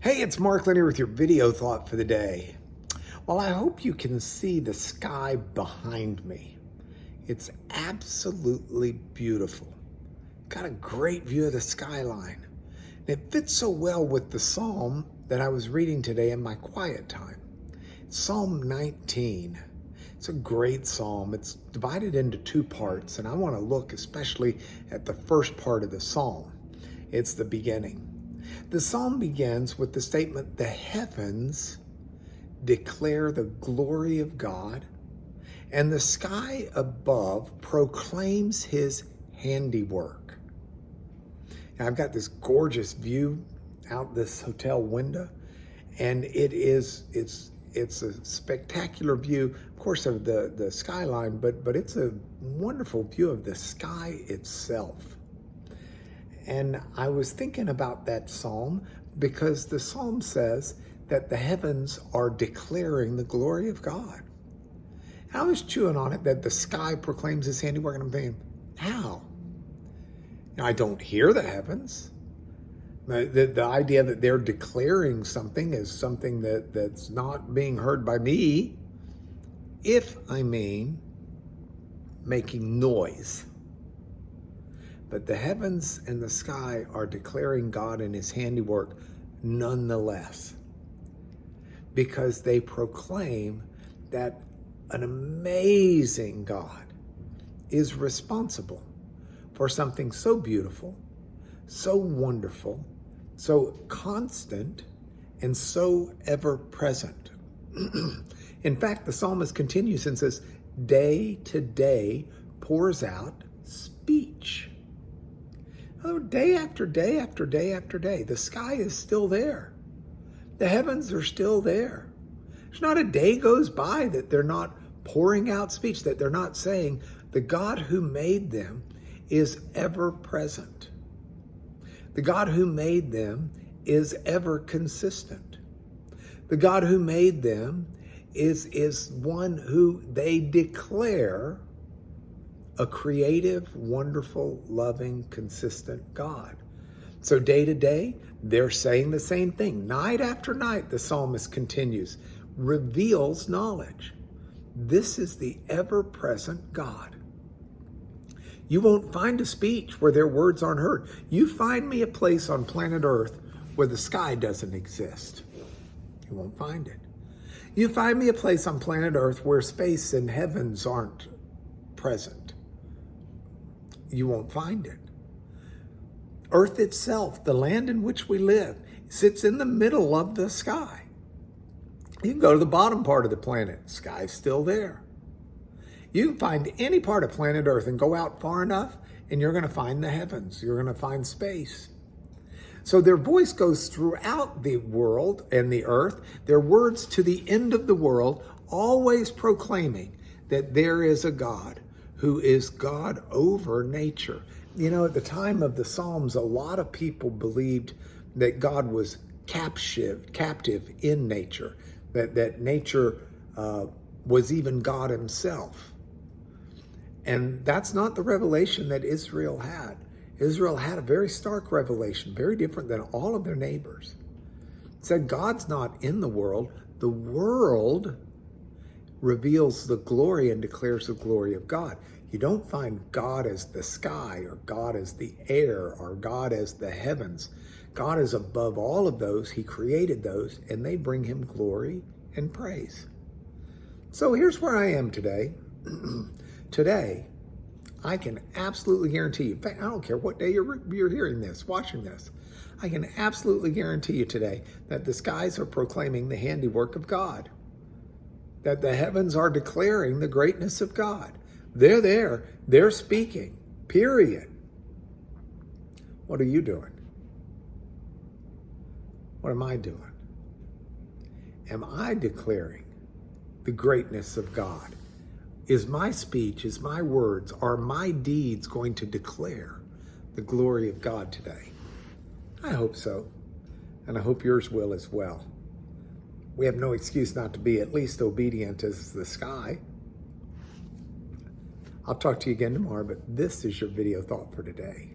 Hey, it's Mark Linear with your video thought for the day. Well, I hope you can see the sky behind me. It's absolutely beautiful. Got a great view of the skyline. It fits so well with the psalm that I was reading today in my quiet time. Psalm 19. It's a great psalm. It's divided into two parts, and I want to look especially at the first part of the psalm. It's the beginning. The psalm begins with the statement, "The heavens declare the glory of God, and the sky above proclaims his handiwork." Now, I've got this gorgeous view out this hotel window, and it's a spectacular view, of course, of the skyline, but it's a wonderful view of the sky itself. And I was thinking about that psalm because the psalm says that the heavens are declaring the glory of God. And I was chewing on it that the sky proclaims his handiwork, and I'm thinking, how? Now, I don't hear the heavens. The idea that they're declaring something is something that's not being heard by me, if I mean making noise. But the heavens and the sky are declaring God and his handiwork nonetheless, because they proclaim that an amazing God is responsible for something so beautiful, so wonderful, so constant, and so ever-present. In fact, the psalmist continues and says, day to day pours out speech. Oh, day after day after day after day, the sky is still there. The heavens are still there. There's not a day goes by that they're not pouring out speech, that they're not saying the God who made them is ever present. The God who made them is ever consistent. The God who made them is one who they declare a creative, wonderful, loving, consistent God. So day to day, they're saying the same thing. Night after night, the psalmist continues, reveals knowledge. This is the ever-present God. You won't find a speech where their words aren't heard. You find me a place on planet Earth where the sky doesn't exist. You won't find it. You find me a place on planet Earth where space and heavens aren't present. You won't find it. Earth itself, the land in which we live, sits in the middle of the sky. You can go to the bottom part of the planet, the sky's still there. You can find any part of planet Earth and go out far enough and you're going to find the heavens, you're going to find space. So their voice goes throughout the world and the earth, their words to the end of the world, always proclaiming that there is a God who is God over nature. You know, at the time of the Psalms, a lot of people believed that God was captive in nature, that nature was even God himself. And that's not the revelation that Israel had. Israel had a very stark revelation, very different than all of their neighbors. It said God's not in the world world reveals the glory and declares the glory of God. You don't find God as the sky or God as the air or God as the heavens. God is above all of those. He created those, and they bring him glory and praise. So here's where I am today. Today, I can absolutely guarantee you, in fact, I don't care what day you're hearing this, watching this, I can absolutely guarantee you today that the skies are proclaiming the handiwork of God, that the heavens are declaring the greatness of God. They're there, they're speaking, period. What are you doing? What am I doing? Am I declaring the greatness of God? Is my speech, is my words, are my deeds going to declare the glory of God today? I hope so, and I hope yours will as well. We have no excuse not to be at least obedient as the sky. I'll talk to you again tomorrow, but this is your video thought for today.